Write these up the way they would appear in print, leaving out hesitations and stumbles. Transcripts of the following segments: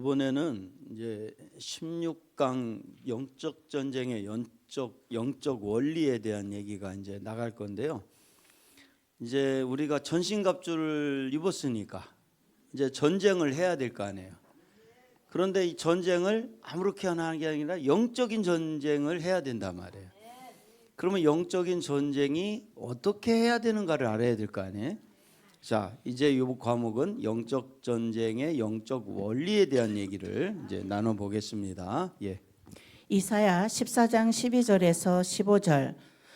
이번에는 이제 16강 영적 전쟁의 영적 원리에 대한 얘기가 이제 나갈 건데요. 이제 우리가 전신갑주를 입었으니까 이제 전쟁을 해야 될 거 아니에요. 그런데 이 전쟁을 아무렇게 하는 게 아니라 영적인 전쟁을 해야 된단 말이에요. 그러면 영적인 전쟁이 어떻게 해야 되는가를 알아야 될 거 아니에요. 자, 이제 이 과목은 영적 전쟁의 영적 원리에 대한 얘기를 이제 나눠 보겠습니다. 예. 이사야 14장 12절에서 15절.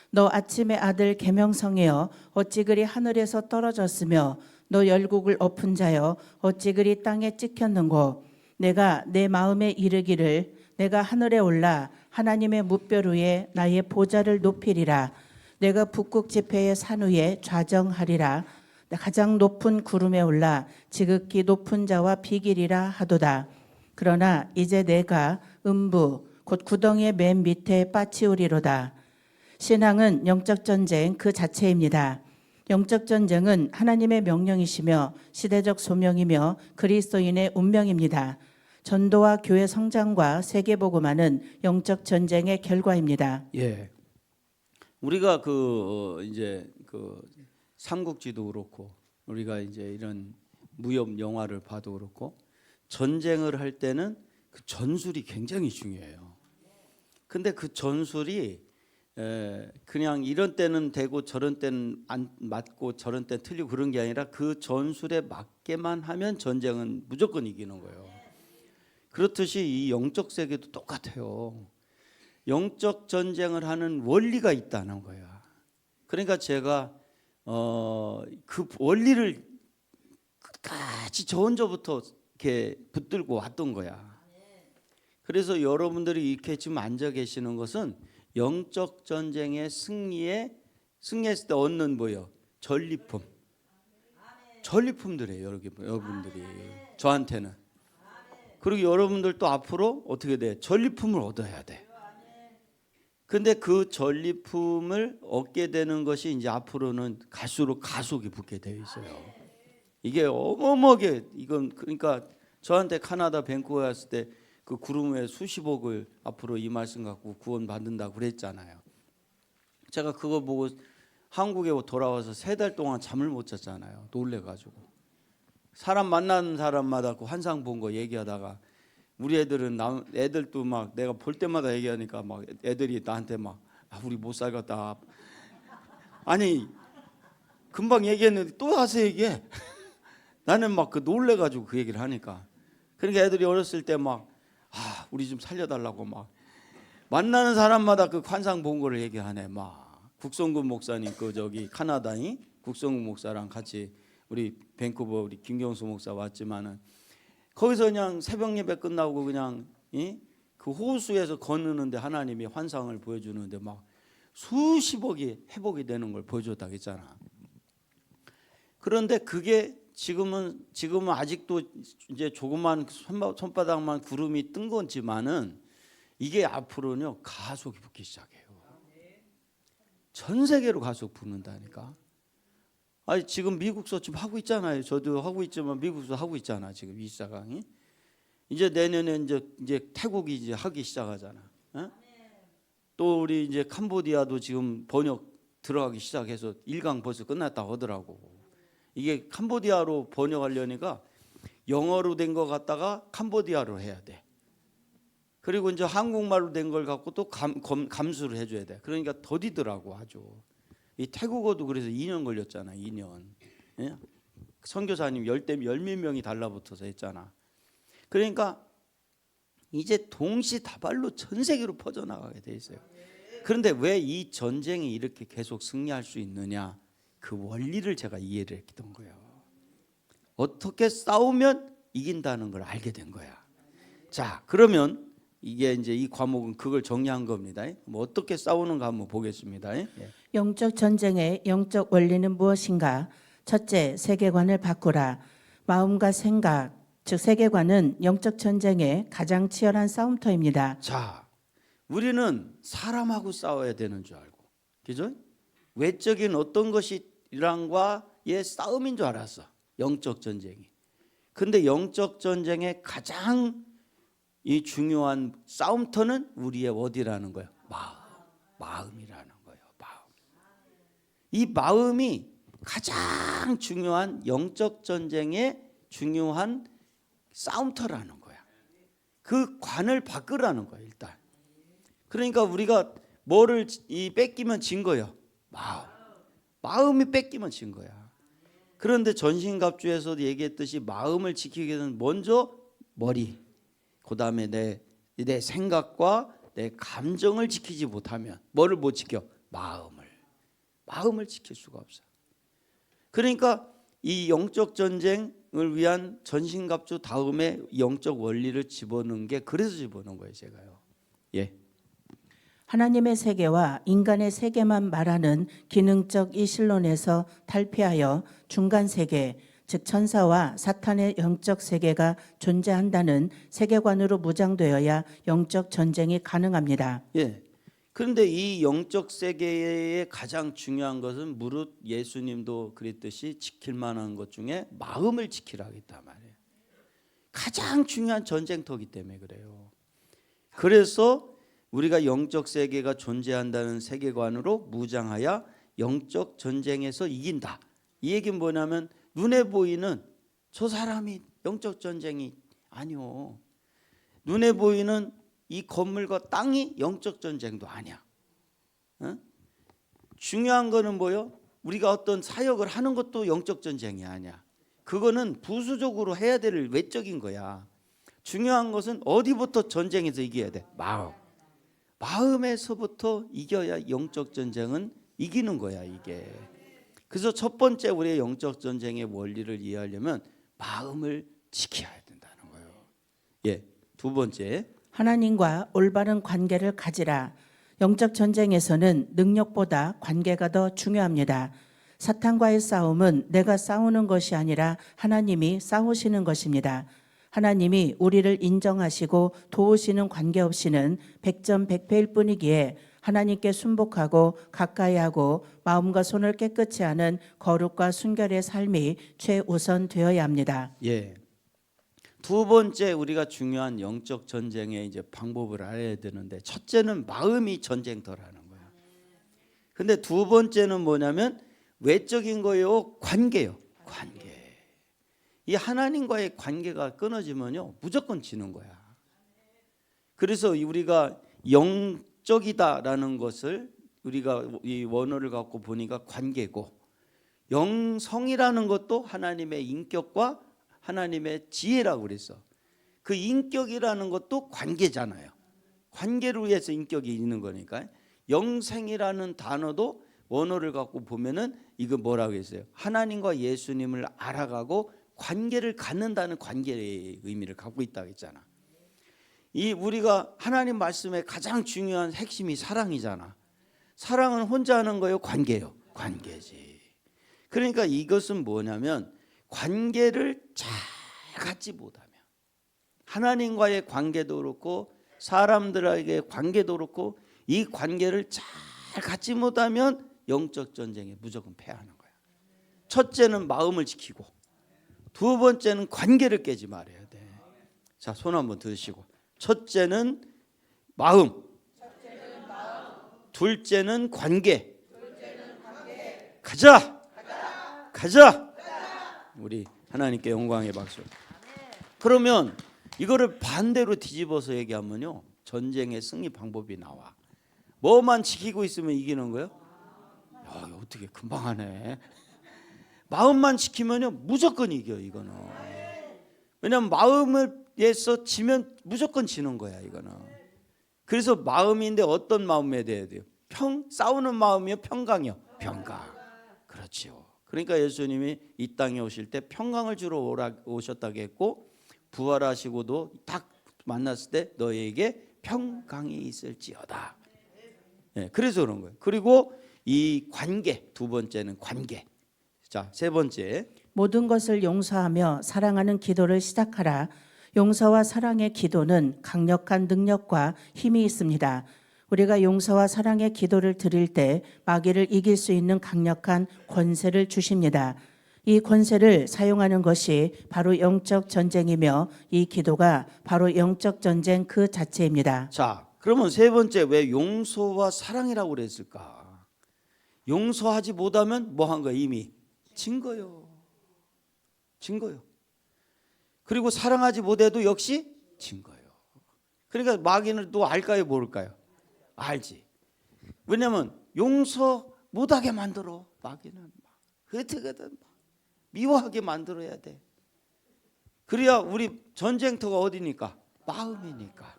너 아침의 아들 계명성이여 어찌 그리 하늘에서 떨어졌으며 너 열국을 엎은 자여 어찌 그리 땅에 찍혔는고. 내가 내 마음에 이르기를 내가 하늘에 올라 하나님의 뭇별 위에 나의 보좌를 높이리라. 내가 북극 지폐의 산 위에 좌정하리라. 가장 높은 구름에 올라 지극히 높은 자와 비기리라 하도다. 그러나 이제 내가 음부 곧 구덩이의 맨 밑에 빠치우리로다. 신앙은 영적 전쟁 그 자체입니다. 영적 전쟁은 하나님의 명령이시며 시대적 소명이며 그리스도인의 운명입니다. 전도와 교회 성장과 세계복음화는 영적 전쟁의 결과입니다. 예. 우리가 이제 삼국지도 그렇고 우리가 이제 이런 무협 영화를 봐도 그렇고 전쟁을 할 때는 그 전술이 굉장히 중요해요. 근데 그 전술이 그냥 이런 때는 되고 저런 때는 안 맞고 저런 때는 틀리고 그런 게 아니라 그 전술에 맞게만 하면 전쟁은 무조건 이기는 거예요. 그렇듯이 이 영적 세계도 똑같아요. 영적 전쟁을 하는 원리가 있다는 거야. 그러니까 제가 그 원리를 끝까지 저 혼자부터 이렇게 붙들고 왔던 거야. 그래서 여러분들이 이렇게 지금 앉아 계시는 것은 영적 전쟁의 승리했을 때 얻는 뭐예요? 전리품. 전리품들이에요, 여러분들이. 저한테는. 그리고 여러분들도 앞으로 어떻게 돼? 전리품을 얻어야 돼. 근데 그 전리품을 얻게 되는 것이 이제 앞으로는 갈수록 가속이 붙게 되어 있어요. 이게 어마어마하게 이건 그러니까 저한테 카나다 밴쿠버에 왔을 때 그 구름 위에 수십억을 앞으로 이 말씀 갖고 구원 받는다고 그랬잖아요. 제가 그거 보고 한국에 돌아와서 3달 동안 잠을 못 잤잖아요. 놀래가지고 사람 만나는 사람마다 그 환상 본 거 얘기하다가 우리 애들도 막 내가 볼 때마다 얘기하니까 막 애들이 나한테 막 우리 못 살겠다. 아니 금방 얘기했는데 또 와서 얘기해. 나는 막 그 놀래가지고 그 얘기를 하니까. 그러니까 애들이 어렸을 때 막 우리 좀 살려달라고 막 만나는 사람마다 그 환상 본 거를 얘기하네. 막 국성군 목사님 카나다인 국성군 목사랑 같이 우리 밴쿠버 우리 김경수 목사 왔지만은 거기서 그냥 새벽 예배 끝나고 그냥 그 호수에서 거느는데 하나님이 환상을 보여주는데 막 수십억이 회복이 되는 걸 보여줬다고 했잖아. 그런데 그게 지금은 아직도 이제 조그만 손바닥만 구름이 뜬 거지만은 이게 앞으로는요 가속이 붙기 시작해요. 전 세계로 가속 붙는다니까. 아니 지금 미국서 지금 하고 있잖아요. 저도 하고 있지만 미국서 하고 있잖아. 지금 24강이 이제 내년에 이제 태국이 이제 하기 시작하잖아. 또 우리 이제 캄보디아도 지금 번역 들어가기 시작해서 1강 벌써 끝났다 하더라고. 이게 캄보디아로 번역하려니까 영어로 된 거 갖다가 캄보디아로 해야 돼. 그리고 이제 한국말로 된 걸 갖고 또 감수를 해줘야 돼. 그러니까 더디더라고 아주. 이 태국어도 그래서 2년 걸렸잖아. 2년. 예? 선교사님 10몇 명이 달라붙어서 했잖아. 그러니까 이제 동시다발로 전 세계로 퍼져나가게 돼 있어요. 그런데 왜 이 전쟁이 이렇게 계속 승리할 수 있느냐? 그 원리를 제가 이해를 했던 거예요. 어떻게 싸우면 이긴다는 걸 알게 된 거야. 자, 그러면 이게 이제 이 과목은 그걸 정리한 겁니다. 뭐 어떻게 싸우는가 한번 보겠습니다. 영적 전쟁의 영적 원리는 무엇인가? 첫째, 세계관을 바꾸라. 마음과 생각, 즉 세계관은 영적 전쟁의 가장 치열한 싸움터입니다. 자, 우리는 사람하고 싸워야 되는 줄 알고, 그죠? 외적인 어떤 것이랑과의 싸움인 줄 알았어. 영적 전쟁이. 근데 영적 전쟁의 가장 이 중요한 싸움터는 우리의 어디라는 거예요? 마음이라는 거예요. 마음. 이 마음이 가장 중요한 영적 전쟁의 중요한 싸움터라는 거야. 그 관을 바꾸라는 거야 일단. 그러니까 우리가 뭐를 뺏기면 진 거예요? 마음이 뺏기면 진 거야. 그런데 전신갑주에서도 얘기했듯이 마음을 지키기 위해서는 먼저 머리, 그 다음에 내 생각과 내 감정을 지키지 못하면 뭐를 못 지켜? 마음을 지킬 수가 없어. 그러니까 이 영적 전쟁을 위한 전신갑주 다음에 영적 원리를 집어넣은 게 그래서 집어넣은 거예요 제가요. 예. 하나님의 세계와 인간의 세계만 말하는 기능적 이신론에서 탈피하여 중간 세계, 즉 천사와 사탄의 영적 세계가 존재한다는 세계관으로 무장되어야 영적 전쟁이 가능합니다. 예. 그런데 이 영적 세계의 가장 중요한 것은 무릇 예수님도 그랬듯이 지킬 만한 것 중에 마음을 지키라고 했단 말이에요. 가장 중요한 전쟁터기 때문에 그래요. 그래서 우리가 영적 세계가 존재한다는 세계관으로 무장하여 영적 전쟁에서 이긴다. 이 얘기는 뭐냐면 눈에 보이는 저 사람이 영적 전쟁이 아니요. 눈에 보이는 이 건물과 땅이 영적 전쟁도 아니야. 중요한 거는 뭐요? 우리가 어떤 사역을 하는 것도 영적 전쟁이 아니야. 그거는 부수적으로 해야 될 외적인 거야. 중요한 것은 어디부터 전쟁에서 이겨야 돼? 마음에서부터 이겨야 영적 전쟁은 이기는 거야 이게. 그래서 첫 번째 우리의 영적 전쟁의 원리를 이해하려면 마음을 지켜야 된다는 거예요. 예, 두 번째 하나님과 올바른 관계를 가지라. 영적 전쟁에서는 능력보다 관계가 더 중요합니다. 사탄과의 싸움은 내가 싸우는 것이 아니라 하나님이 싸우시는 것입니다. 하나님이 우리를 인정하시고 도우시는 관계 없이는 100점 100패일 뿐이기에 하나님께 순복하고 가까이하고 마음과 손을 깨끗이 하는 거룩과 순결의 삶이 최우선 되어야 합니다. 예. 두 번째 우리가 중요한 영적 전쟁의 이제 방법을 알아야 되는데 첫째는 마음이 전쟁터라는 거예요. 근데 두 번째는 뭐냐면 외적인 거예요, 관계요. 관계. 이 하나님과의 관계가 끊어지면요 무조건 지는 거야. 그래서 우리가 영적이다라는 것을 우리가 이 원어를 갖고 보니까 관계고, 영성이라는 것도 하나님의 인격과 하나님의 지혜라고 그랬어. 그 인격이라는 것도 관계잖아요. 관계를 위해서 인격이 있는 거니까. 영생이라는 단어도 원어를 갖고 보면은 이거 뭐라고 했어요? 하나님과 예수님을 알아가고 관계를 갖는다는 관계의 의미를 갖고 있다고 했잖아. 이 우리가 하나님 말씀의 가장 중요한 핵심이 사랑이잖아. 사랑은 혼자 하는 거예요, 관계요? 관계지. 그러니까 이것은 뭐냐면 관계를 잘 갖지 못하면, 하나님과의 관계도 그렇고 사람들에게 관계도 그렇고 이 관계를 잘 갖지 못하면 영적 전쟁에 무조건 패하는 거야. 첫째는 마음을 지키고 두 번째는 관계를 깨지 말아야 돼. 자, 손 한번 드시고. 첫째는 마음, 둘째는 관계. 가자. 우리 하나님께 영광의 박수. 그러면 이거를 반대로 뒤집어서 얘기하면요, 전쟁의 승리 방법이 나와. 뭐만 지키고 있으면 이기는 거예요? 야, 어떻게 금방 하네. 마음만 지키면요 무조건 이겨. 이거는 왜냐하면 마음에서 지면 무조건 지는 거야 이거는. 그래서 마음인데 어떤 마음에 대해야 돼요? 싸우는 마음이요, 평강이요? 평강. 그렇지요. 그러니까 예수님이 이 땅에 오실 때 평강을 주러 오셨다고 했고, 부활하시고도 딱 만났을 때 너에게 평강이 있을지어다. 네, 그래서 그런 거예요. 그리고 이 관계, 두 번째는 관계. 자, 세 번째, 모든 것을 용서하며 사랑하는 기도를 시작하라. 용서와 사랑의 기도는 강력한 능력과 힘이 있습니다. 우리가 용서와 사랑의 기도를 드릴 때 마귀를 이길 수 있는 강력한 권세를 주십니다. 이 권세를 사용하는 것이 바로 영적 전쟁이며 이 기도가 바로 영적 전쟁 그 자체입니다. 자, 그러면 세 번째 왜 용서와 사랑이라고 그랬을까? 용서하지 못하면 뭐 한 거야? 이미 진 거요. 진 거요. 그리고 사랑하지 못해도 역시 진 거예요. 그러니까 마귀는 또 알까요, 모를까요? 알지. 왜냐면 용서 못하게 만들어. 마귀는 어떻게든 미워하게 만들어야 돼. 그래야 우리 전쟁터가 어디니까? 마음이니까.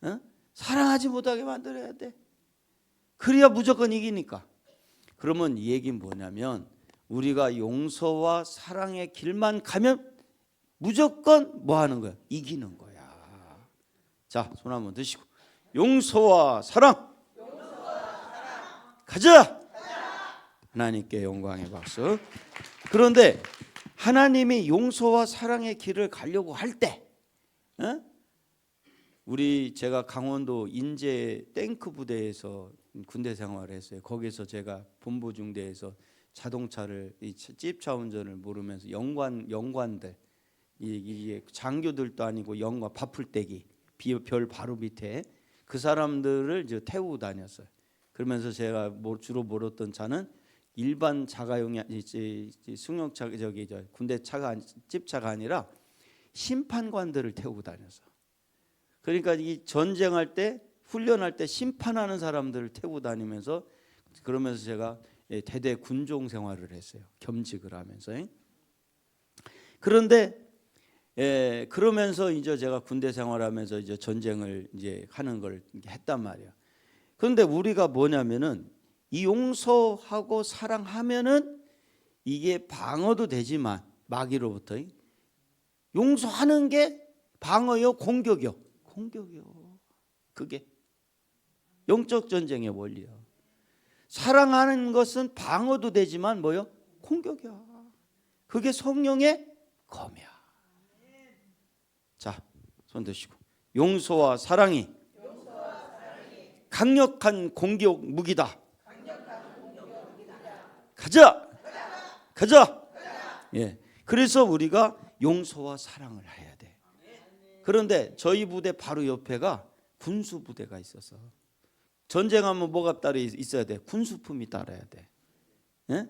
어? 사랑하지 못하게 만들어야 돼. 그래야 무조건 이기니까. 그러면 이 얘기는 뭐냐면 우리가 용서와 사랑의 길만 가면 무조건 뭐 하는 거야? 이기는 거야. 자, 손 한번 드시고 용서와 사랑. 가자. 하나님께 영광의 박수. 그런데 하나님이 용서와 사랑의 길을 가려고 할 때, 제가 강원도 인제 탱크 부대에서 군대 생활을 했어요. 거기서 제가 본부 중대에서 자동차를 찝차 운전을 모르면서 영관들 이게 장교들도 아니고 영관 바풀떼기 별 바로 밑에 그 사람들을 이제 태우고 다녔어요. 그러면서 제가 주로 몰았던 차는 일반 자가용이 승용차 군대 차가 찝차가 아니라 심판관들을 태우고 다녔어. 그러니까 이 전쟁할 때 훈련할 때 심판하는 사람들을 태우고 다니면서 그러면서 제가 대대 군종 생활을 했어요. 겸직을 하면서. 그런데 그러면서 이제 제가 군대 생활하면서 이제 전쟁을 이제 하는 걸 했단 말이에요. 그런데 우리가 뭐냐면은 이 용서하고 사랑하면은 이게 방어도 되지만 마귀로부터 용서하는 게 방어요, 공격이요. 공격이요. 그게 영적 전쟁의 원리요. 사랑하는 것은 방어도 되지만 뭐요? 공격이야. 그게 성령의 검이야. 자, 손 드시고 용서와 사랑이 강력한 공격 무기다. 가자. 가자. 예. 그래서 우리가 용서와 사랑을 해야 돼. 그런데 저희 부대 바로 옆에가 군수 부대가 있어서 전쟁하면 뭐가 따로 있어야 돼? 군수품이 따라야 돼. 예?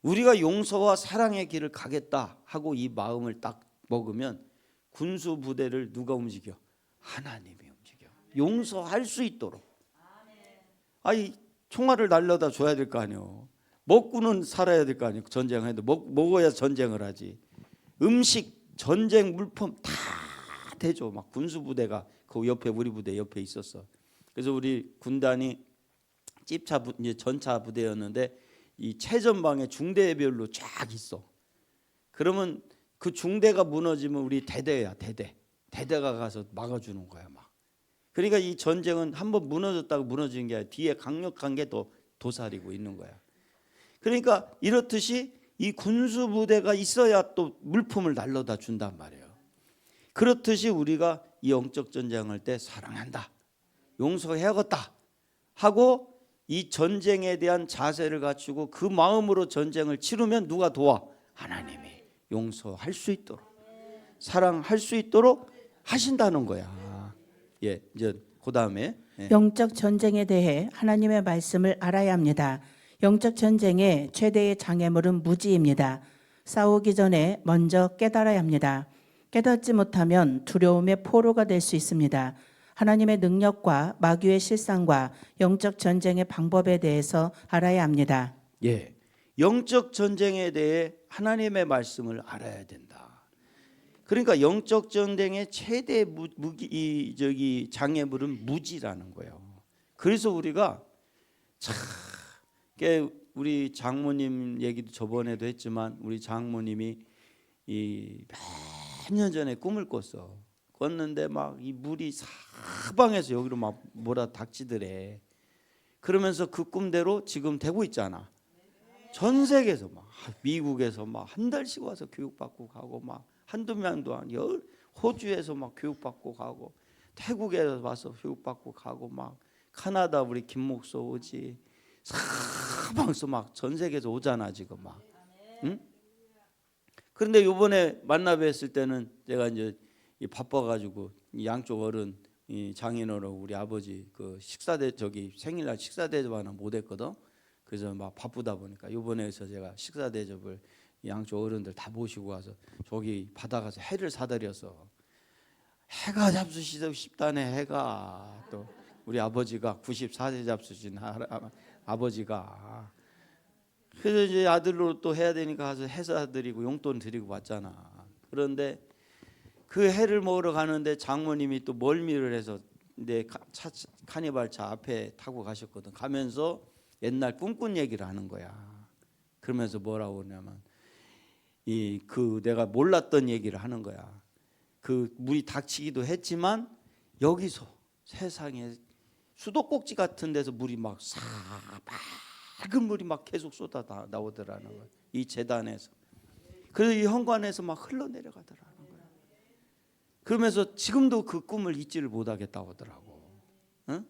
우리가 용서와 사랑의 길을 가겠다 하고 이 마음을 딱 먹으면 군수 부대를 누가 움직여? 하나님이 움직여. 용서할 수 있도록. 아니 총알을 날려다 줘야 될 거 아니에요. 먹고는 살아야 될 거 아니에요. 전쟁해도 먹어야 전쟁을 하지. 음식, 전쟁 물품 다 대죠. 막 군수 부대가 그 옆에 우리 부대 옆에 있었어. 그래서 우리 군단이 찝차 이제 전차 부대였는데 이 최전방에 중대별로 쫙 있어. 그러면 그 중대가 무너지면 우리 대대야 대대가 가서 막아주는 거야 막. 그러니까 이 전쟁은 한번 무너졌다고 무너지는 게 아니라 뒤에 강력한 게 더 도사리고 있는 거야. 그러니까 이렇듯이 이 군수 부대가 있어야 또 물품을 날려다 준단 말이에요. 그렇듯이 우리가 이 영적 전쟁할 때 사랑한다, 용서해야겠다 하고 이 전쟁에 대한 자세를 갖추고 그 마음으로 전쟁을 치르면 누가 도와? 하나님이 용서할 수 있도록 사랑할 수 있도록 하신다는 거야. 예, 이제 그 다음에 영적 전쟁에 대해 하나님의 말씀을 알아야 합니다. 영적 전쟁의 최대의 장애물은 무지입니다. 싸우기 전에 먼저 깨달아야 합니다. 깨닫지 못하면 두려움의 포로가 될 수 있습니다. 하나님의 능력과 마귀의 실상과 영적 전쟁의 방법에 대해서 알아야 합니다. 예, 영적 전쟁에 대해 하나님의 말씀을 알아야 된다. 그러니까 영적 전쟁의 최대 장애물은 무지라는 거예요. 그래서 우리가 참 우리 장모님 얘기도 저번에도 했지만 우리 장모님이 이 몇 년 전에 꿈을 꿨는데 막 이 물이 사방에서 여기로 막 몰아닥치더래. 그러면서 그 꿈대로 지금 되고 있잖아. 전 세계에서 막 미국에서 막 한 달씩 와서 교육받고 가고 막 한두 명도 아니고 호주에서 막 교육받고 가고 태국에서 와서 교육받고 가고 막 카나다 우리 김 목사 오지 사방에서 막 전 세계에서 오잖아 지금 막. 응? 그런데 요번에 만나 뵀을 때는 제가 이제 바빠가지고 이 양쪽 어른 이 장인어른 우리 아버지 그 식사대 저기 생일날 식사 대접 하나 못했거든. 그래서 막 바쁘다 보니까 요번에서 제가 식사 대접을 양쪽 어른들 다 모시고 와서 저기 바다 가서 해를 사드려서 해가 잡수시고 싶다네. 해가 또 우리 아버지가 94세 잡수신 아버지가 그래서 이제 아들로 또 해야 되니까 가서 해 사드리고 용돈 드리고 왔잖아. 그런데 그 해를 먹으러 가는데 장모님이 또 멀미를 해서 내 카니발 차 앞에 타고 가셨거든. 가면서 옛날 꿈꾼 얘기를 하는 거야. 그러면서 뭐라고 그러냐면 그 내가 몰랐던 얘기를 하는 거야. 그 물이 닥치기도 했지만 여기서 세상에 수도꼭지 같은 데서 물이 막 맑은 물이 막 계속 쏟아 나오더라는 거야. 이 재단에서. 그래서 이 현관에서 막 흘러내려가더라는 거야. 그러면서 지금도 그 꿈을 잊지를 못하겠다고 하더라고. 응?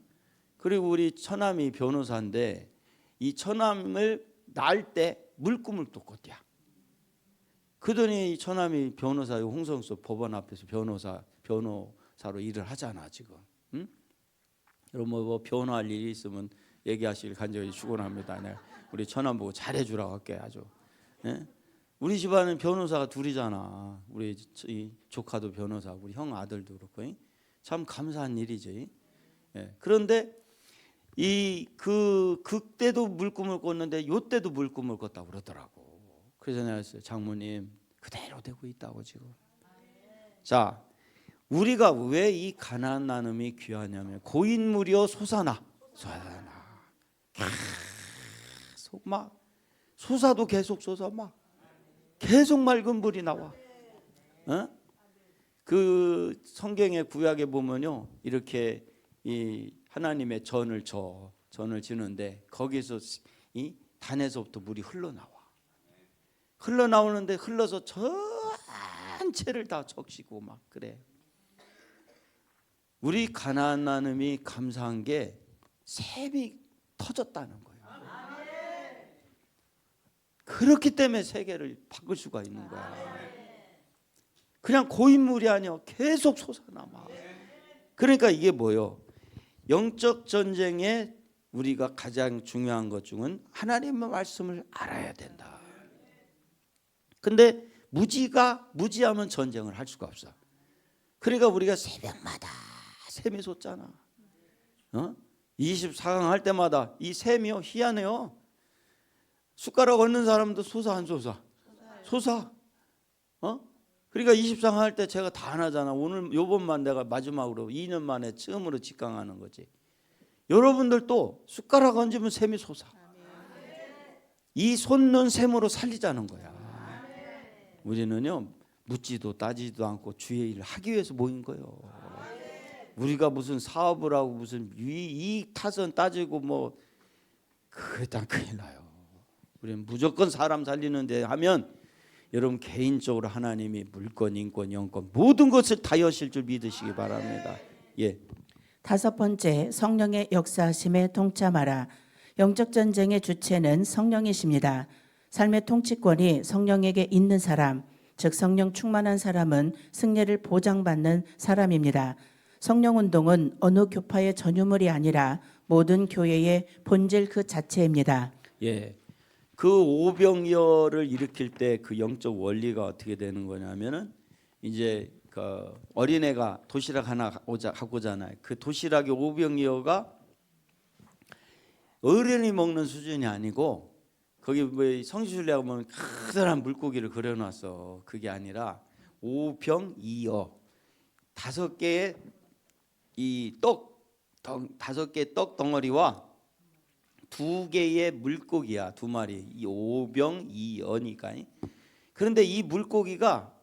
그리고 우리 처남이 변호사인데 이 처남을 낳을 때 물꿈을 또 꿨대야. 그러더니 처남이 변호사 홍성수 법원 앞에서 변호사로 일을 하잖아 지금. 응? 여러분 뭐 변호할 일이 있으면 얘기하실 간절히 축원합니다. 내가 우리 처남 보고 잘해주라고 할게 아주. 예? 우리 집안은 변호사가 둘이잖아. 우리 조카도 변호사, 우리 형 아들도 그렇고 참 감사한 일이지. 예. 그런데 그때도 물꿈을 꿨는데 요때도 물꿈을 꿨다고 그러더라고. 그래서 내가 했어요. 장모님 그대로 되고 있다고 지금. 자, 우리가 왜 이 가나안 나눔이 귀하냐면 고인물이여 솟아나. 계속 막 솟아도 계속 솟아 막 계속 맑은 물이 나와. 어? 그 성경의 구약에 보면요 이렇게 이 하나님의 전을 지는데 거기서 이 단에서부터 물이 흘러나오는데 흘러서 전체를 다 적시고 막 그래. 우리 가나안 나눔이 감사한 게 샘이 터졌다는 거예요. 그렇기 때문에 세계를 바꿀 수가 있는 거야. 그냥 고인물이 아니야. 계속 솟아남아. 그러니까 이게 뭐요? 영적 전쟁에 우리가 가장 중요한 것 중은 하나님의 말씀을 알아야 된다. 근데 무지하면 전쟁을 할 수가 없어. 그러니까 우리가 새벽마다 샘이 솟잖아. 24강 할 때마다 이 샘이요 희한해요. 숟가락 얹는 사람도 솟아 안 솟아? 솟아. 그러니까 24강 할 때 제가 다 안 하잖아. 오늘 요번만 내가 마지막으로 2년 만에 처음으로 직강하는 거지. 여러분들도 숟가락 얹으면 샘이 솟아. 이 솟는 샘으로 살리자는 거야. 우리는요 묻지도 따지지도 않고 주의 일을 하기 위해서 모인 거예요. 우리가 무슨 사업을 하고 무슨 이익 타선 따지고 뭐 그딴 큰일 나요. 우리는 무조건 사람 살리는데 하면 여러분 개인적으로 하나님이 물권, 인권, 영권 모든 것을 다 여실 줄 믿으시기 바랍니다. 예. 5번째, 성령의 역사하심에 동참하라. 영적 전쟁의 주체는 성령이십니다. 삶의 통치권이 성령에게 있는 사람, 즉 성령 충만한 사람은 승리를 보장받는 사람입니다. 성령 운동은 어느 교파의 전유물이 아니라 모든 교회의 본질 그 자체입니다. 예. 그 오병이어를 일으킬 때 그 영적 원리가 어떻게 되는 거냐면은 이제 그 어린애가 도시락 하나 갖고 오잖아요. 그 도시락의 오병이어가 어른이 먹는 수준이 아니고 거기 뭐 성지순례 보면 커다란 물고기를 그려놨어. 그게 아니라 오병이어 5개의 이 다섯 개의 떡 덩어리와 2개의 물고기야. 2마리. 이 오병이어니까. 그런데 이 물고기가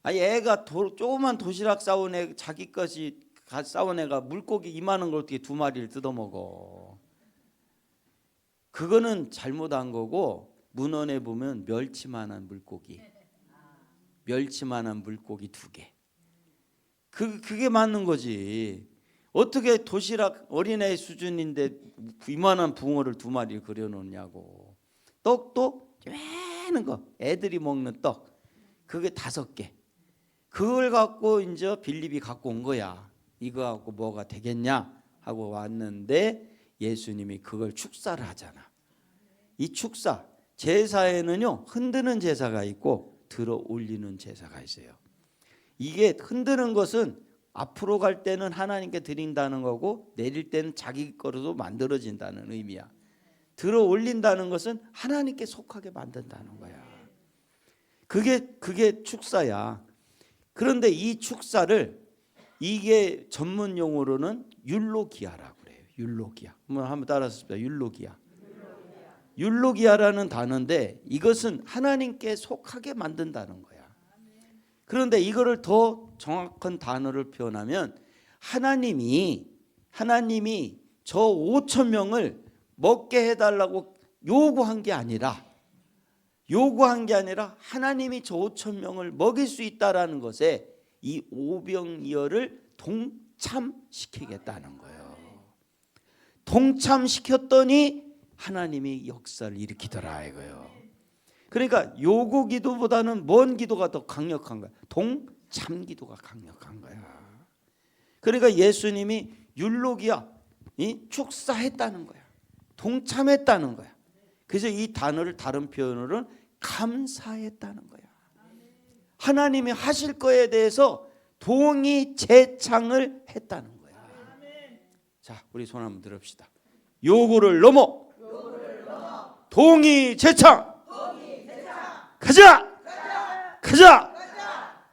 애가 조그만 도시락 싸온 애 자기 것이 싸온 애가 물고기 이만한 걸 어떻게 2마리를 뜯어먹어. 그거는 잘못한 거고 문헌에 보면 멸치만한 물고기 2개. 그게 맞는 거지. 어떻게 도시락 어린애 수준인데 이만한 붕어를 2마리를 그려놓냐고. 떡도 조그마한 거 애들이 먹는 떡 그게 5개. 그걸 갖고 이제 빌립이 갖고 온 거야. 이거 갖고 뭐가 되겠냐 하고 왔는데 예수님이 그걸 축사를 하잖아. 이 축사, 제사에는요 흔드는 제사가 있고 들어 올리는 제사가 있어요. 이게 흔드는 것은 앞으로 갈 때는 하나님께 드린다는 거고 내릴 때는 자기 거로 만들어진다는 의미야. 들어 올린다는 것은 하나님께 속하게 만든다는 거야. 그게 축사야. 그런데 이 축사를 이게 전문 용어로는 율로기아라고 그래요. 율로기아. 한번 따라서 씁니다. 율로기아. 율로기아라는 단어인데 이것은 하나님께 속하게 만든다는 거야. 그런데 이거를 더 정확한 단어를 표현하면 하나님이 저 5천 명을 먹게 해달라고 요구한 게 아니라 하나님이 저 5천 명을 먹일 수 있다라는 것에 이 오병이어를 동참시키겠다는 거예요. 동참시켰더니 하나님이 역사를 일으키더라 이거예요. 그러니까 요구 기도보다는 뭔 기도가 더 강력한 거야? 동참 기도가 강력한 거야. 그러니까 예수님이 율로기아 축사했다는 거야. 동참했다는 거야. 그래서 이 단어를 다른 표현으로는 감사했다는 거야. 하나님이 하실 거에 대해서 동의 제창을 했다는 거야. 자, 우리 손 한번 들읍시다. 요구를 넘어 동의 제창. 가자.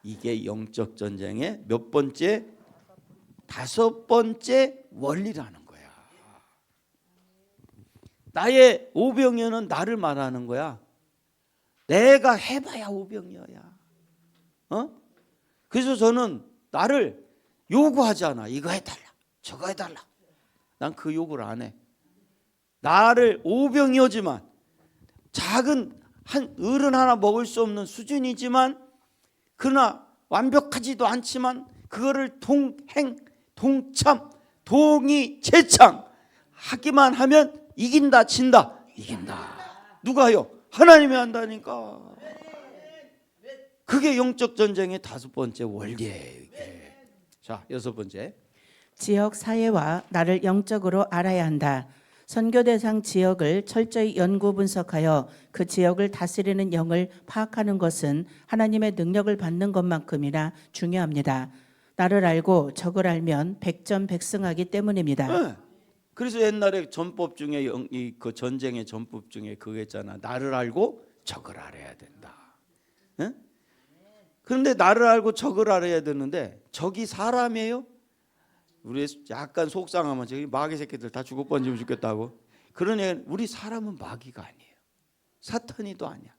이게 영적 전쟁의 몇 번째? 5번째 원리라는 거야. 나의 오병이어는 나를 말하는 거야. 내가 해봐야 오병이어야. 그래서 저는 나를 요구하지 않아. 이거 해달라, 저거 해달라. 난 그 요구를 안 해. 나를 오병이어지만 작은 한 어른 하나 먹을 수 없는 수준이지만 그러나 완벽하지도 않지만 그거를 동참, 동의, 제창 하기만 하면 이긴다, 진다, 이긴다. 누가 해요? 하나님이 한다니까. 그게 영적 전쟁의 5번째 원리예요. 이게. 자, 6번째. 지역 사회와 나를 영적으로 알아야 한다. 선교 대상 지역을 철저히 연구 분석하여 그 지역을 다스리는 영을 파악하는 것은 하나님의 능력을 받는 것만큼이나 중요합니다. 나를 알고 적을 알면 백전백승하기 때문입니다. 네. 그래서 옛날에 전법 중에 그 전쟁의 전법 중에 그거 있잖아. 나를 알고 적을 알아야 된다. 네? 그런데 나를 알고 적을 알아야 되는데 적이 사람이에요? 우리 약간 속상하면 저기 마귀 새끼들 다 죽어 번지면 죽겠다고. 그러니 우리 사람은 마귀가 아니에요. 사탄이도 아니야.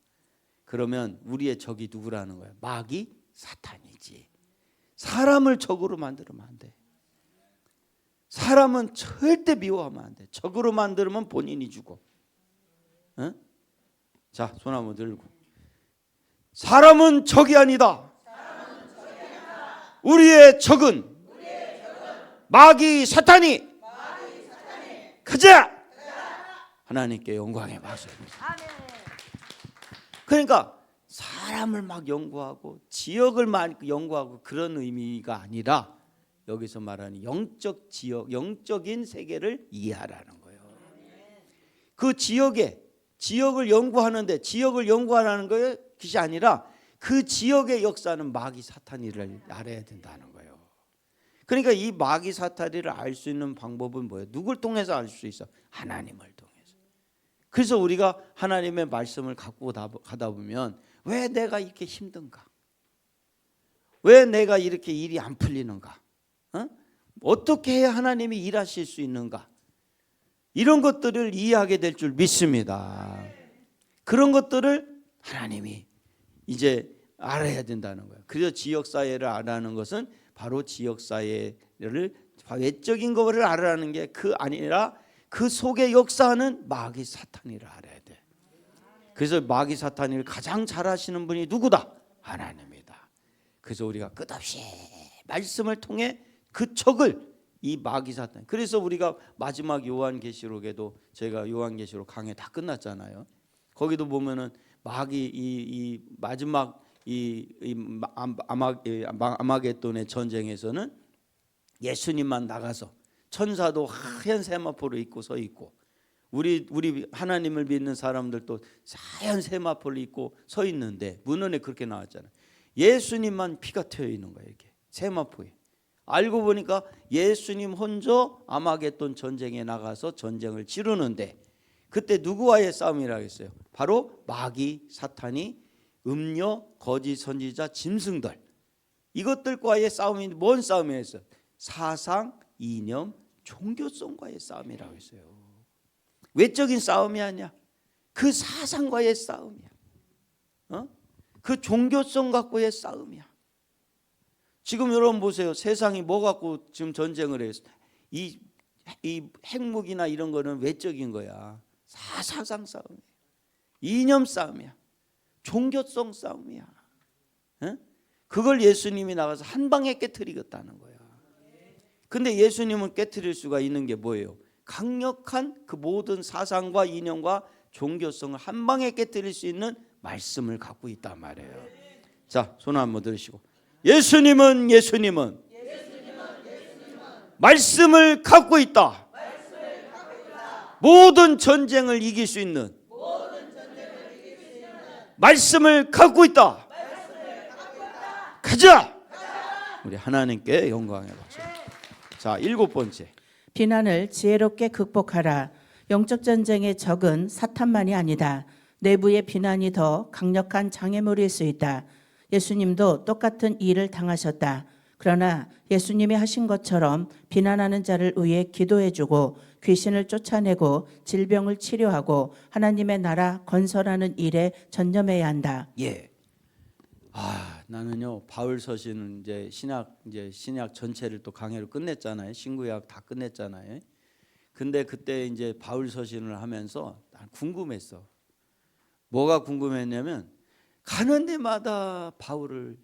그러면 우리의 적이 누구라는 거야? 마귀, 사탄이지. 사람을 적으로 만들면 안 돼. 사람은 절대 미워하면 안 돼. 적으로 만들면 본인이 죽어. 어? 자, 손 한번 들고. 사람은 적이 아니다. 우리의 적은 마귀 사탄이. 가자. 하나님께 영광의 박수. 그러니까 사람을 막 연구하고 지역을 막 연구하고 그런 의미가 아니라 여기서 말하는 영적 지역, 영적인 세계를 이해하라는 거예요. 그 지역을 연구하는데 지역을 연구하라는 것이 아니라 그 지역의 역사는 마귀 사탄이를 알아야 된다는 거예요. 그러니까 이 마귀 사탄이를 알 수 있는 방법은 뭐예요? 누굴 통해서 알 수 있어? 하나님을 통해서. 그래서 우리가 하나님의 말씀을 갖고 가다 보면 왜 내가 이렇게 힘든가? 왜 내가 이렇게 일이 안 풀리는가? 어떻게 해야 하나님이 일하실 수 있는가? 이런 것들을 이해하게 될 줄 믿습니다. 그런 것들을 하나님이 이제 알아야 된다는 거예요. 그래서 지역사회를 알아는 것은 바로 지역사회를 외적인 것을 알아라는 게 그 아니라 그 속에 역사하는 마귀 사탄이를 알아야 돼. 그래서 마귀 사탄이를 가장 잘 아시는 분이 누구다? 하나님이다. 그래서 우리가 끝없이 말씀을 통해 그 적을 이 마귀 사탄. 그래서 우리가 마지막 요한계시록에도 제가 요한계시록 강의 다 끝났잖아요. 거기도 보면은 마귀 이 마지막 아마겟돈의 전쟁에서는 예수님만 나가서 천사도 하얀 세마포를 입고 서 있고 우리 하나님을 믿는 사람들도 하얀 세마포를 입고 서 있는데 문헌에 그렇게 나왔잖아요. 예수님만 피가 튀어 있는 거예요. 이렇게 세마포에. 알고 보니까 예수님 혼자 아마겟돈 전쟁에 나가서 전쟁을 치르는데 그때 누구와의 싸움이라고 했어요? 바로 마귀, 사탄이, 음녀, 거짓 선지자, 짐승들 이것들과의 싸움이 뭔 싸움이었어요? 사상, 이념, 종교성과의 싸움이라고 했어요. 외적인 싸움이 아니야. 그 사상과의 싸움이야. 그 종교성 갖고의 싸움이야. 지금 여러분 보세요. 세상이 뭐 갖고 지금 전쟁을 해요? 이 핵무기나 이런 거는 외적인 거야. 사상 싸움이야. 이념 싸움이야. 종교성 싸움이야. 그걸 예수님이 나가서 한 방에 깨트리겠다는 거야. 근데 예수님은 깨트릴 수가 있는 게 뭐예요? 강력한 그 모든 사상과 이념과 종교성을 한 방에 깨트릴 수 있는 말씀을 갖고 있단 말이에요. 자, 손 한번 들으시고 예수님은 말씀을 갖고 있다. 모든 전쟁을 이길 수 있는 말씀을 갖고 있다. 가자. 우리 하나님께 영광의 박수. 자, 7번째. 비난을 지혜롭게 극복하라. 영적 전쟁의 적은 사탄만이 아니다. 내부의 비난이 더 강력한 장애물일 수 있다. 예수님도 똑같은 일을 당하셨다. 그러나 예수님이 하신 것처럼 비난하는 자를 위해 기도해주고 귀신을 쫓아내고 질병을 치료하고 하나님의 나라 건설하는 일에 전념해야 한다. 예. 나는요 바울 서신은 이제 신약 전체를 또 강해로 끝냈잖아요. 신구약 다 끝냈잖아요. 근데 그때 이제 바울 서신을 하면서 난 궁금했어. 뭐가 궁금했냐면 가는 데마다 바울을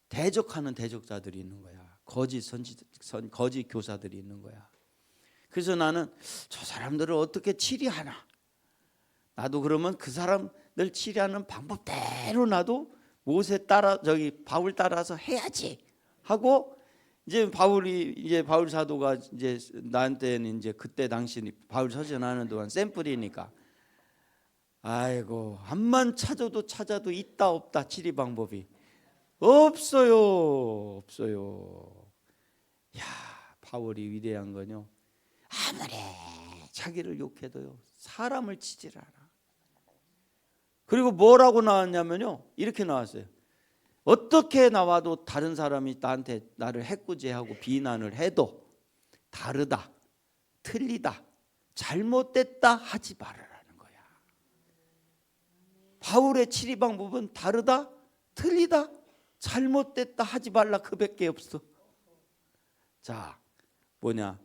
대적하는 대적자들이 있는 거야. 거짓 교사들이 있는 거야. 그래서 나는 저 사람들을 어떻게 치리하나. 나도 그러면 그 사람들 치리하는 방법대로 나도 바울 따라서 해야지 하고 이제 바울 사도가 이제 나한테는 이제 그때 당시 바울 서신하는 동안 샘플이니까 아이고 암만 찾아도 있다 없다 치리 방법이 없어요. 야, 바울이 위대한 건요. 아무리 자기를 욕해도요. 사람을 치질 않아. 그리고 뭐라고 나왔냐면요. 이렇게 나왔어요. 어떻게 나와도 다른 사람이 나를 해꾸지하고 비난을 해도 다르다, 틀리다, 잘못됐다 하지 말으라는 거야. 바울의 치리 방법은 다르다, 틀리다, 잘못됐다 하지 말라 그밖에 없어. 자, 뭐냐?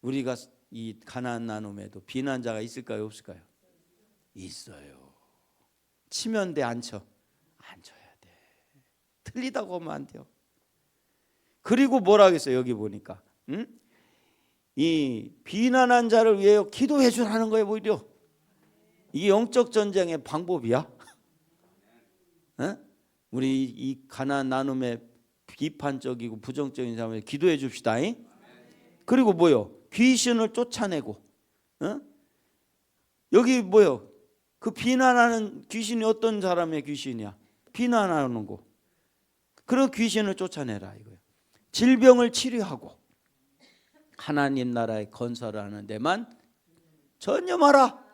우리가 이 가나안 나눔에도 비난자가 있을까요, 없을까요? 있어요. 치면 돼, 안 쳐? 안 쳐야 돼. 틀리다고 하면 안 돼요. 그리고 뭐라 하겠어요? 여기 보니까 이 비난한 자를 위해 기도해 주라는 거예요. 오히려 이게 영적 전쟁의 방법이야. 우리 이 가나안 나눔에 비판적이고 부정적인 사람을 기도해 줍시다. 그리고 뭐요? 귀신을 쫓아내고 여기 뭐요? 그 비난하는 귀신이 어떤 사람의 귀신이야? 비난하는 거. 그런 귀신을 쫓아내라 이거예요. 질병을 치료하고 하나님 나라의 건설하는 데만 전념하라.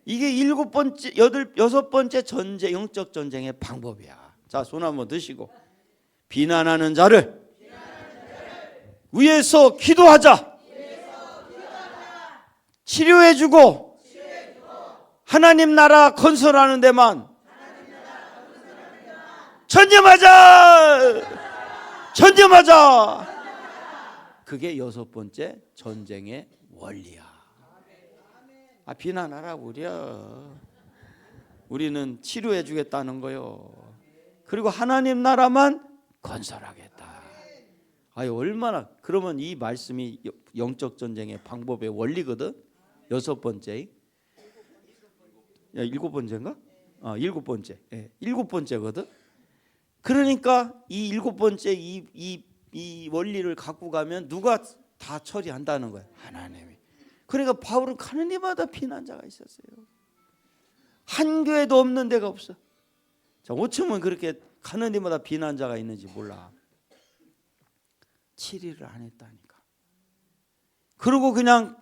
이게 6번째 전쟁, 영적 전쟁의 방법이야. 자, 손 한번 드시고 비난하는 자를 위해서 기도하자. 치료해주고 하나님 나라 건설하는 데만 전념하자. 그게 6번째 전쟁의 원리야. 비난하라고 그려. 우리는 치료해 주겠다는 거요. 그리고 하나님 나라만 건설하겠다. 얼마나. 그러면 이 말씀이 영적 전쟁의 방법의 원리거든. 6번째. 7번째인가? 일곱 번째. 예, 일곱 번째거든. 그러니까 이 일곱 번째 이 원리를 갖고 가면 누가 다 처리한다는 거야? 하나님이. 그러니까 바울은 가는 데마다 피난자가 있었어요. 한 교회도 없는 데가 없어. 자, 어쩌면 그렇게 가는 데마다 비난자가 있는지 몰라. 치리를 안 했다니까. 그리고 그냥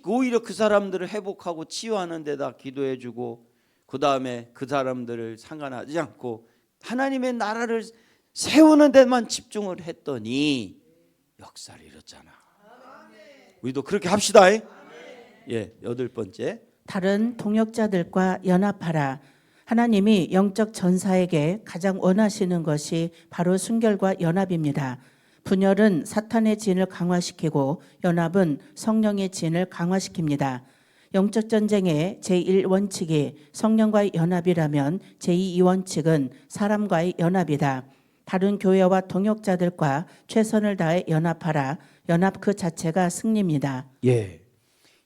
오히려 그 사람들을 회복하고 치유하는 데다 기도해주고, 그 다음에 그 사람들을 상관하지 않고 하나님의 나라를 세우는 데만 집중을 했더니 역사를 이뤘잖아. 우리도 그렇게 합시다. 예, 여덟 번째. 다른 동역자들과 연합하라. 하나님이 영적 전사에게 가장 원하시는 것이 바로 순결과 연합입니다. 분열은 사탄의 진을 강화시키고 연합은 성령의 진을 강화시킵니다. 영적 전쟁의 제1원칙이 성령과의 연합이라면 제2원칙은 사람과의 연합이다. 다른 교회와 동역자들과 최선을 다해 연합하라. 연합 그 자체가 승리입니다. 예.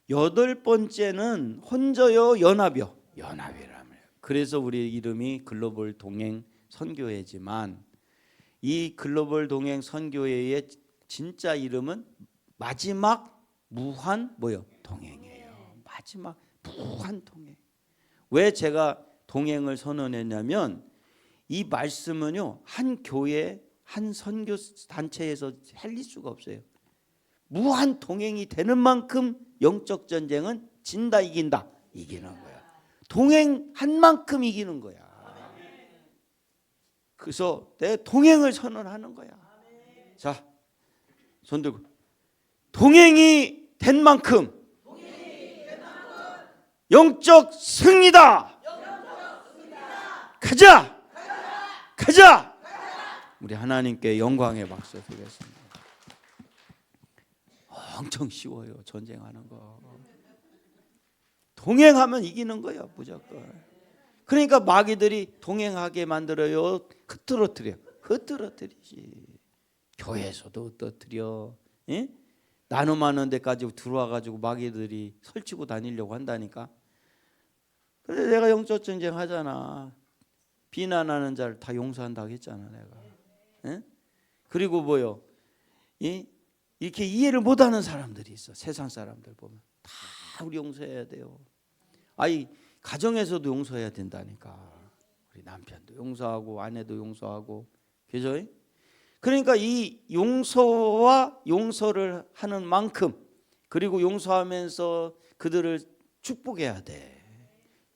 여덟 번째는 혼저요 연합이요. 연합이라며. 그래서 우리 이름이 글로벌 동행 선교회지만 이 글로벌 동행 선교회의 진짜 이름은 마지막 무한 뭐요? 동행이에요. 마지막 무한 동행. 왜 제가 동행을 선언했냐면 이 말씀은요 한 교회 한 선교 단체에서 살릴 수가 없어요. 무한 동행이 되는 만큼 영적 전쟁은 진다 이긴다 이기는 거야. 동행한 만큼 이기는 거야. 그래서 내 동행을 선언하는 거야. 자, 손 들고 동행이 된 만큼 영적 승리다. 가자. 가자. 우리 하나님께 영광의 박수 드리겠습니다. 엄청 쉬워요. 전쟁하는 거. 동행하면 이기는 거예요. 무조건. 그러니까 마귀들이 동행하게 만들어요. 흐트러뜨리지. 교회에서도 흐트러뜨려. 예? 나눔하는 데까지 들어와가지고 마귀들이 설치고 다니려고 한다니까. 그래서 내가 영적 전쟁 하잖아. 비난하는 자를 다 용서한다고 했잖아 내가. 예? 그리고 뭐요? 이렇게 이해를 못하는 사람들이 있어. 세상 사람들 보면 다 우리 용서해야 돼요. 아이 가정에서도 용서해야 된다니까. 우리 남편도 용서하고 아내도 용서하고. 그죠? 그러니까 이 용서와 용서를 하는 만큼 그리고 용서하면서 그들을 축복해야 돼.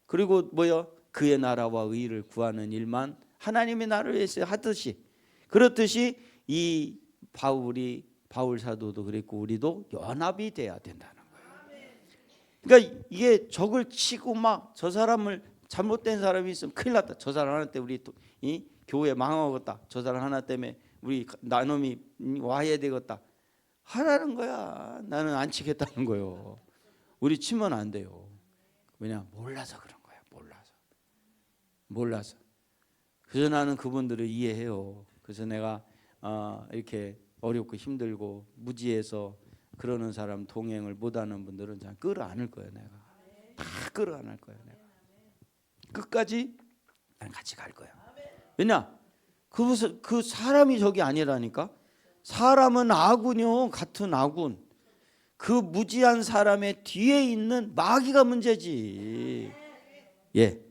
그리고 뭐요? 그의 나라와 의를 구하는 일만 하나님의 나라를 위해서 하듯이 그렇듯이 이 바울 사도도 그랬고 우리도 연합이 돼야 된다는 거예요. 그러니까 이게 적을 치고 막 저 사람을 잘못된 사람이 있으면 큰일 났다. 저 사람 하나 때문에 우리 이 교회 망하겠다. 저 사람 하나 때문에 우리 나눔이 와야 되겠다. 하라는 거야. 나는 안 치겠다는 거예요. 우리 치면 안 돼요. 왜냐? 몰라서 그런 거야. 몰라서. 그래서 나는 그분들을 이해해요. 그래서 내가 이렇게 어렵고 힘들고 무지해서 그러는 사람 동행을 못하는 분들은 잘 끌어안을 거예요. 내가 다 끌어안을 거예요. 내가 끝까지 난 같이 갈 거야. 왜냐? 그 사람이 적이 아니라니까. 사람은 아군이요. 같은 아군. 그 무지한 사람의 뒤에 있는 마귀가 문제지. 예.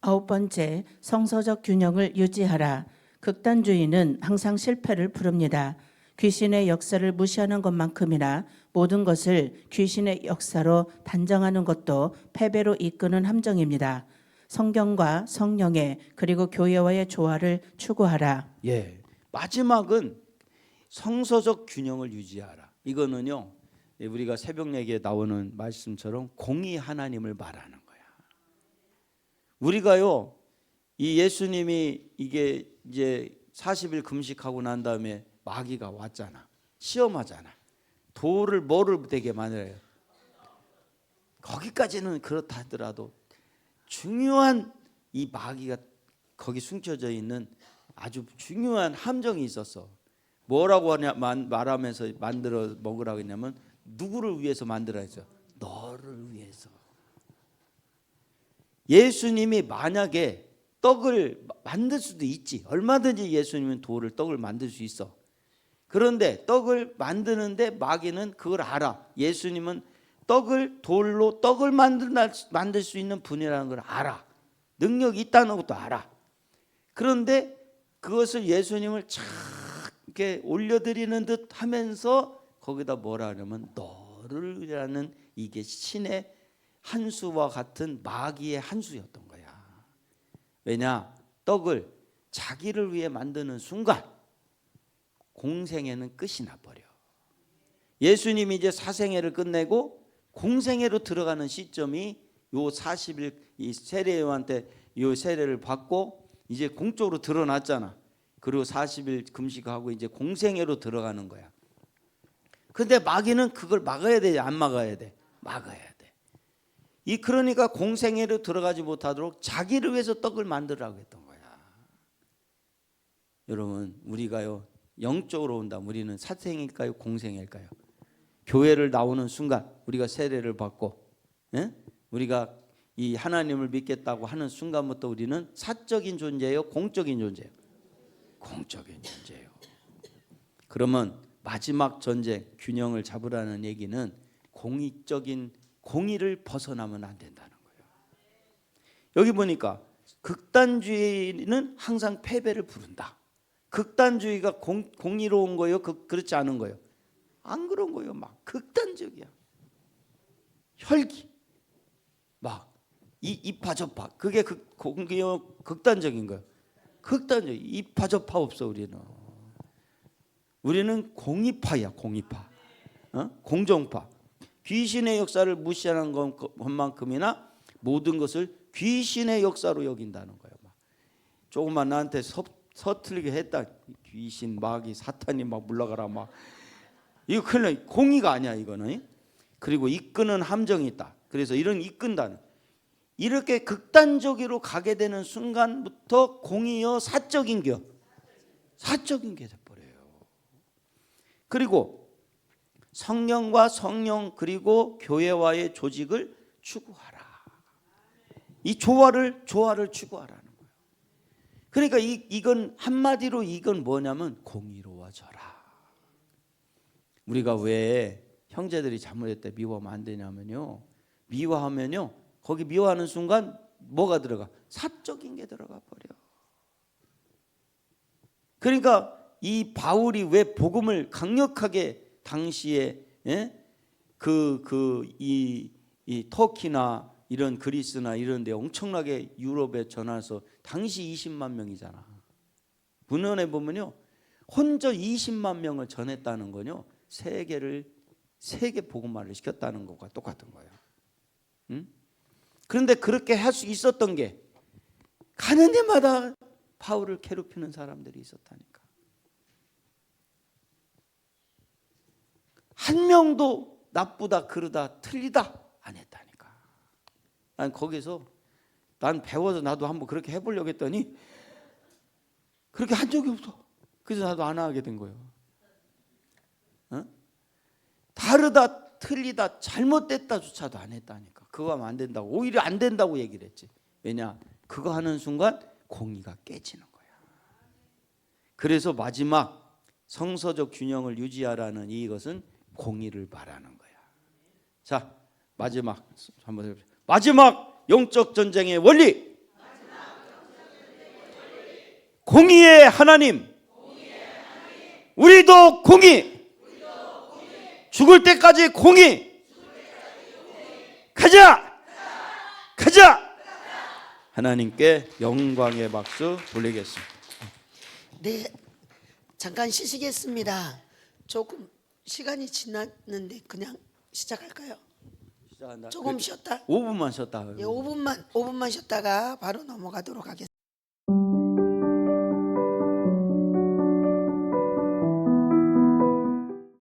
아홉 번째, 성서적 균형을 유지하라. 극단주의는 항상 실패를 부릅니다. 귀신의 역사를 무시하는 것만큼이나 모든 것을 귀신의 역사로 단정하는 것도 패배로 이끄는 함정입니다. 성경과 성령의 그리고 교회와의 조화를 추구하라. 예. 마지막은 성서적 균형을 유지하라. 이거는요. 우리가 새벽 예기에 나오는 말씀처럼 공의 하나님을 말하는 거야. 우리가요. 이 예수님이 이게 이제 40일 금식하고 난 다음에 마귀가 왔잖아. 시험하잖아. 돌을 뭐를 되게 만들어요. 거기까지는 그렇다 하더라도 중요한 이 마귀가 거기 숨겨져 있는 아주 중요한 함정이 있었어. 뭐라고 하냐 말하면서 만들어 먹으라고 했냐면 누구를 위해서 만들어 했어? 너를 위해서. 예수님이 만약에 떡을 만들 수도 있지. 얼마든지 예수님은 떡을 만들 수 있어. 그런데 떡을 만드는데 마귀는 그걸 알아. 예수님은 돌로 떡을 만들 수 있는 분이라는 걸 알아. 능력이 있다는 것도 알아. 그런데 그것을 예수님을 착 이렇게 올려드리는 듯 하면서 거기다 뭐라 하냐면 너를이라는 이게 신의 한 수와 같은 마귀의 한 수였던 거야. 왜냐? 떡을 자기를 위해 만드는 순간 공생애는 끝이 나버려. 예수님이 이제 사생애를 끝내고 공생애로 들어가는 시점이 요 40일 이 세례요한테 요 세례를 받고 이제 공적으로 드러났잖아. 그리고 40일 금식하고 이제 공생애로 들어가는 거야. 근데 마귀는 그걸 막아야 돼, 안 막아야 돼? 막아야 돼. 그러니까 공생애로 들어가지 못하도록 자기를 위해서 떡을 만들라고 했던 거야. 여러분, 우리가요 영적으로 온다면 우리는 사생일까요, 공생일까요? 교회를 나오는 순간 우리가 세례를 받고, 우리가 이 하나님을 믿겠다고 하는 순간부터 우리는 사적인 존재예요, 공적인 존재예요? 공적인 존재예요. 그러면 마지막 전쟁 균형을 잡으라는 얘기는 공의적인 공의를 벗어나면 안 된다는 거예요. 여기 보니까 극단주의는 항상 패배를 부른다. 극단주의가 공의로운 거예요? 그렇지 않은 거예요? 안 그런 거예요. 막 극단적이야. 혈기, 막 이파저파. 그게 극단적인 거예요. 극단적. 이파저파 없어 우리는. 우리는 공의파야, 공의파. 공정파. 귀신의 역사를 무시하는 것만큼이나 모든 것을 귀신의 역사로 여긴다는 거예요. 막 조금만 나한테 서툴게 했다. 귀신, 마귀, 사탄이 막 물러가라 막. 이거 큰일. 공의가 아니야 이거는. 그리고 이끄는 함정이 있다. 그래서 이런 이끈다는. 이렇게 극단적으로 가게 되는 순간부터 공의여 사적인 게 돼버려요. 그리고 성령과 성령 그리고 교회와의 조직을 추구하라. 이 조화를 추구하라는 거예요. 그러니까 이건 한마디로 이건 뭐냐면 공의로워져라. 우리가 왜 형제들이 잘못했대 미워하면 안 되냐면요. 미워하면요. 거기 미워하는 순간 뭐가 들어가? 사적인 게 들어가 버려. 그러니까 이 바울이 왜 복음을 강력하게 당시에 이 터키나 이런 그리스나 이런 데 엄청나게 유럽에 전화해서 당시 20만 명이잖아. 문헌에 보면요. 혼자 20만 명을 전했다는 거요. 세계 복음화를 시켰다는 것과 똑같은 거예요. 그런데 그렇게 할 수 있었던 게 가는 데마다 바울을 괴롭히는 사람들이 있었다니까. 한 명도 나쁘다 그러다 틀리다 안 했다니까. 난 거기서 난 배워서 나도 한번 그렇게 해보려고 했더니 그렇게 한 적이 없어. 그래서 나도 안 하게 된 거예요. 다르다 틀리다 잘못됐다조차도 안 했다니까. 그거 하면 안 된다고. 오히려 안 된다고 얘기를 했지. 왜냐? 그거 하는 순간 공의가 깨지는 거야. 그래서 마지막 성서적 균형을 유지하라는 이것은 공의를 말하는 거야. 자, 마지막 한번 해보세요. 마지막 영적 전쟁의 원리. 공의의 하나님. 우리도 공의. 죽을 때까지 공의. 가자. 하나님께 영광의 박수 돌리겠습니다. 네, 잠깐 쉬시겠습니다. 조금 시간이 지났는데 그냥 시작할까요? 시작한다. 조금 쉬었다. 5분만 쉬었다. 예, 5분만 쉬었다가 바로 넘어가도록 하겠습니다.